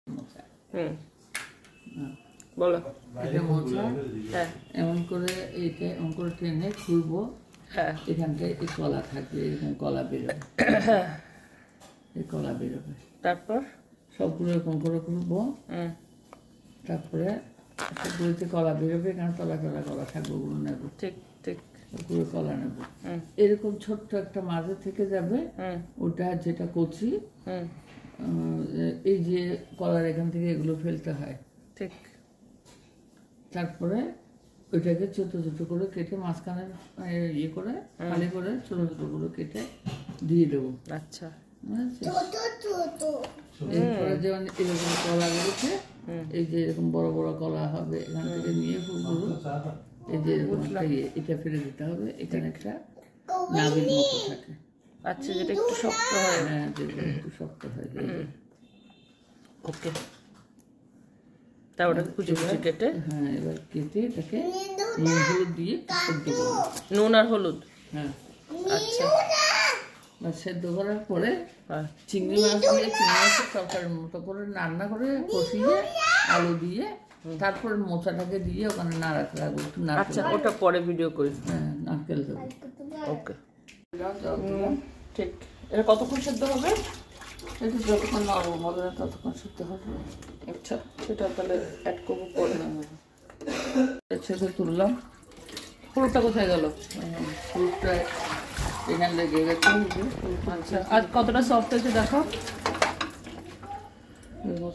হুম বলো। এটা মোচা, হ্যাঁ এমন করে এইটা এমন করে টেনে খুলবো, হ্যাঁ এখানটায় এই কলা থাকবে, এরকম কলা বেরোবে, হ্যাঁ এই কলা বেরোবে। তারপর সবগুলো এরকম করে খুলবো, তারপরে সবগুলোতে কলা বেরোবে, কারণ তলা তলা কলা থাকবে, ওগুলো নেবো। ঠিক ঠিক, ওগুলো কলা নেবো। এরকম ছোট্ট একটা মাঝে থেকে যাবে, ওটা যেটা কচি, এই যে কলার এখান থেকে এগুলো ফেলতে হয়। ঠিক, তারপরে ওইটাকে ছোট ছোট করে কেটে মাঝখানে ইয়ে করে খালি করে ছোট ছোট করে কেটে দিয়ে দেবো। আচ্ছা, এরপরে যেমন এরকম কলা বেরোচ্ছে, এই যে এরকম বড় বড় কলা হবে, এখান থেকে নিয়ে ফুলগুলো এই যে এরকম এটা ফেলে দিতে হবে। এখানে একটা নাবির মতো থাকে, আচ্ছা যেটা একটু শক্ত হয়, হ্যাঁ যেটা একটু শক্ত হয়। ওকে, তা ওটাকে কুচি কুচি কেটে, হ্যাঁ এবার কেটে এটাকে নুন হলুদ দিয়ে সেদ্ধ করবো। নুন আর হলুদ, হ্যাঁ আচ্ছা। সেদ্ধ করার পরে চিংড়ি মাছ দিয়ে চিংড়ি মাছের তরকারির মতো করে রান্না করে কষিয়ে আলু দিয়ে তারপরে মোচাটাকে দিয়ে ওখানে নাড়াতে রাখবো। আচ্ছা, ওটা পরে ভিডিও করি। হ্যাঁ নারকেল দেবো। ওকে ঠিক। এটা কতক্ষণ সেদ্ধ হবে? এটা যতক্ষণ নরম হবে না ততক্ষণ সেদ্ধ হবে। আচ্ছা, সেটা তাহলে অ্যাড করবো পরে। সেদ্ধ তুললাম। হলুদটা কোথায় গেল? হলুদটা এখানে লেগে গেছে। আচ্ছা, আর কতটা সফট হয়েছে দেখো।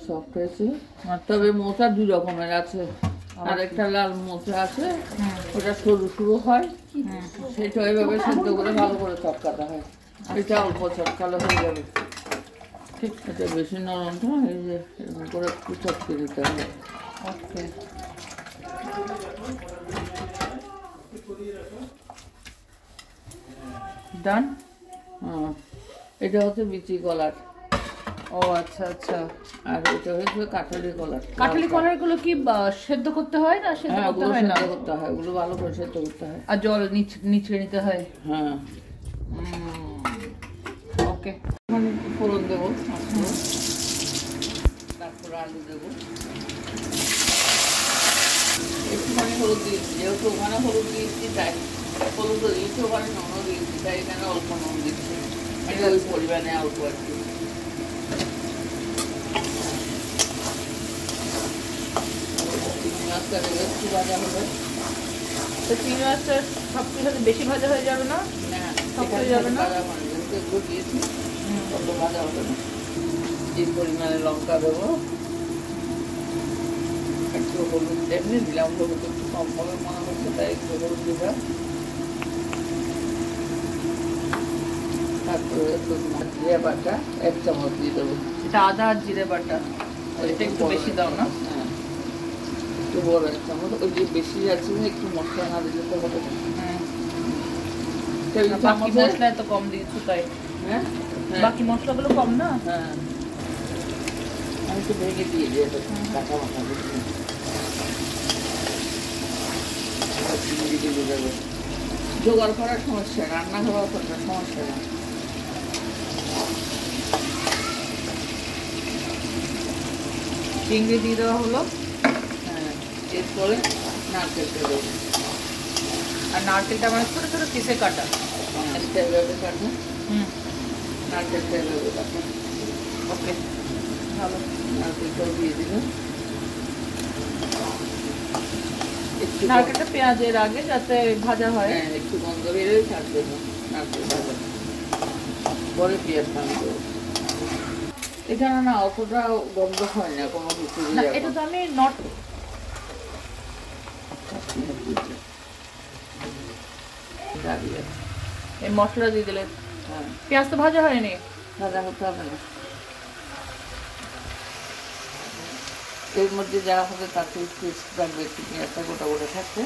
সফট হয়েছে, তবে মোচা দুই রকমের আছে। আর একটা লাল মোচা আছে, ওটা সরু সরু হয়, সেটা ওইভাবে সেদ্ধ করে ভালো করে চটকাতে হয়। এটা অল্প চটকালে হয়ে যাবে। ঠিক, এটা বেশি নরম তো, এই যে এরকম করে একটু চটকে দিতে হবে। ওকে, ডান। হ্যাঁ, এটা হচ্ছে বিচি কলার। ও আচ্ছা আচ্ছা। আর এটা হচ্ছে কাঠালি কলার। কাঠালি কলার গুলো কি সেদ্ধ করতে হয় না? সেদ্ধ করতে হয় না, করতে হয়, ওগুলো ভালো করে সেদ্ধ করতে হয়, আর জল নিচে নিতে হয়। হ্যাঁ, ওকে। এখন ফোড়ন দেবো, তারপর আলু দেবো, একটুখানি হলুদ দিয়েছি, যেহেতু ওখানে হলুদ দিয়েছি তাই হলুদ দিয়েছি, ওখানে নুনও দিয়েছি তাই এখানে অল্প নুন দিচ্ছি। এটা ওই পরিমাণে অল্প আর কি। চিংড়ি মাছটা একটু ভাজা হবে। তো চিংড়ি মাছটা সব কিছু বেশি ভাজা হয়ে যাবে না? সব হয়ে যাবে না, এগুলো দিয়েছি অত ভাজা হবে না। যে পরিমাণে লঙ্কা দেবো, একটু হলুদ এমনি দিলাম, হলুদ একটু কম হবে মনে হচ্ছে তাই একটু হলুদ দিলাম। তারপরে জিরে বাটা 1 চামচ দিয়ে দেবো। এটা আদা আর জিরে বাটা, এটা একটু বেশি দাও না? হ্যাঁ, একটু বড় 1 চামচ। ওই যে বেশি আছে একটু মশলা না দিলে তো হবে না। বাকি মশলা এত কম দিয়েছো তাই? হ্যাঁ, বাকি মশলাগুলো কম না? হ্যাঁ, আমি একটু ভেঙে দিয়ে দিই কাঁচা মাথা জোগাড় করার সমস্যা, রান্না করার সমস্যা না। চিংড়ি দিয়ে দেওয়া হলো। হ্যাঁ, এরপরে নারকেলটা দেবো। আর নারকেলটা মানে ছোটো ছোটো পিসে কাটা, এভাবে কাটা। নারকেলটা এভাবে কাটা। ওকে, ভালো। নারকেলটাও দিয়ে দিলাম। নারকেলটা পেঁয়াজের আগে যাতে ভাজা হয়, হ্যাঁ একটু গন্ধ বেরোয়, তার জন্য নারকেল ভাজা, পরে পেঁয়াজ ভাজবো। এখানে না অতটা গন্ধ হয় না কোনো কিছু। এটা তো আমি এই মশলা দিয়ে দিলে, হ্যাঁ পেঁয়াজ তো ভাজা হয়নি, ভাজা হতে হবে না। এর মধ্যে যা হবে তাতে টেস্ট লাগবে, একটু পেঁয়াজটা গোটা গোটা থাকতে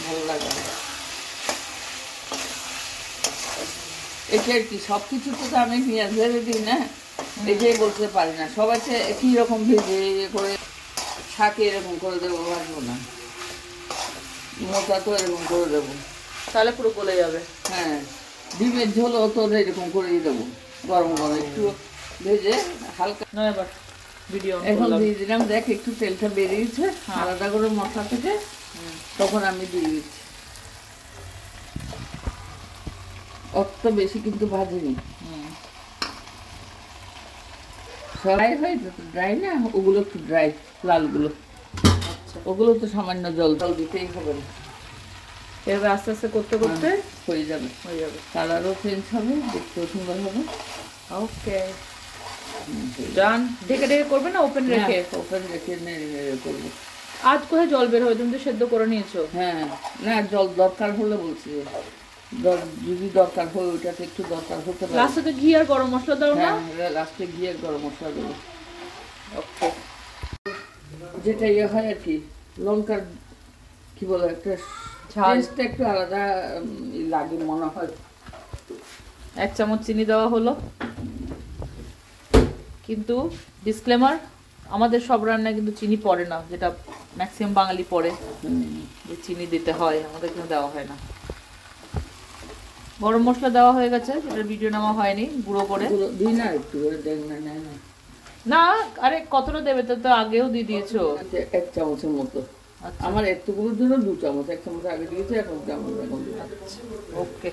ভালো লাগে। এটা আর কি, সব কিছুতে তো আমি পেঁয়াজ ভেজে দিই না, এটাই বলতে পারি না। সবাই একই রকম ভেজে করে শাকে এরকম করে দেবো, ভাজবো না। মোটা তো এরকম করে দেবো, তাহলে পুরো গলে যাবে। হ্যাঁ, ডিমের ঝোলও তো এরকম করেই দেবো, গরম গরম একটু ভেজে হালকা। এবার ভিডিও এখন দিয়ে দিলাম, দেখ একটু তেলটা বেরিয়েছে আলাদা করে মশলা থেকে, তখন আমি দিয়ে দিচ্ছি। অত বেশি কিন্তু ভাজিনি, ড্রাই হয় তো, ড্রাই না, ওগুলো একটু ড্রাই, লালগুলো। ওগুলো তো সামান্য জল দিতেই হবে না, এভাবে আস্তে আস্তে করতে করতে হয়ে যাবে, কালারও চেঞ্জ হবে, দেখতেও সুন্দর হবে। ওকে ডান। ঢেকে ঢেকে করবে না ওপেন রেখে? ওপেন রেখে নেড়ে করবো। আজ কোথায় জল বের হয়? তুমি তো সেদ্ধ করে নিয়েছো। হ্যাঁ, না জল দরকার হলে বলছি, যদি দরকার হয় ওইটাতে একটু দরকার হতে পারে। লাস্টে তো ঘি আর গরম মশলা দাও না? হ্যাঁ, লাস্টে ঘি আর গরম মশলা দেবো। ওকে, যেটা ইয়ে হয় আর কি, লঙ্কার কি বলে একটা টেস্টটা একটু আলাদা লাগে মনে হয়। 1 চামচ চিনি দেওয়া হলো, কিন্তু ডিসক্লেমার, আমাদের সব রান্নায় কিন্তু চিনি পড়ে না, যেটা ম্যাক্সিমাম বাঙালি পড়ে, যে চিনি দিতে হয়, আমাদের কিন্তু দেওয়া হয় না। গরম মশলা দেওয়া হয়ে গেছে, সেটার ভিডিও নেওয়া হয়নি, গুঁড়ো করে দিই না, একটু দেখ না। না আরে কতটা দেবে? তো আগেও দিয়ে দিয়েছো। 1 চামচের মতো। আমার একটুকুর জন্য 2 চামচ, 1 চামচ আগে দিয়েছি, এখন চামচ এখন। ওকে,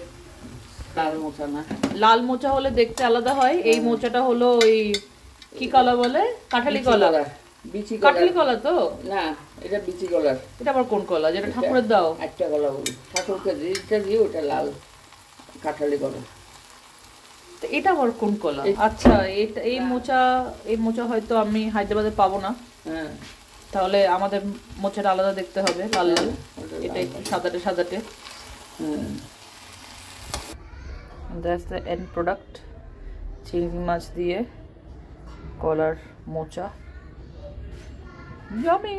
লাল মোচা না, লাল মোচা হলে দেখতে আলাদা হয়, এই মোচাটা হলো ওই কি কলা বলে? কাঁঠালি কলা। বিচি কাঁঠালি কলা তো না, এটা বিচি কলার। এটা আবার কোন কলা? যেটা ঠাকুরের দাও? একটা কলা বলি, ঠাকুরকে যেটা দিয়ে ওটা লাল কাঁঠালি কলা। এটা আবার কোন কলা? আচ্ছা, এটা এই মোচা হয়তো আমি হায়দ্রাবাদে পাবো না। হ্যাঁ, তাহলে আমাদের মোচাটা আলাদা দেখতে হবে, লাল লাল, এটা একটু সাদাটে সাদাটে। দ্যাটস দ্য এন্ড প্রোডাক্ট, চিংড়ি মাছ দিয়ে কলার মোচা। ইয়ামি।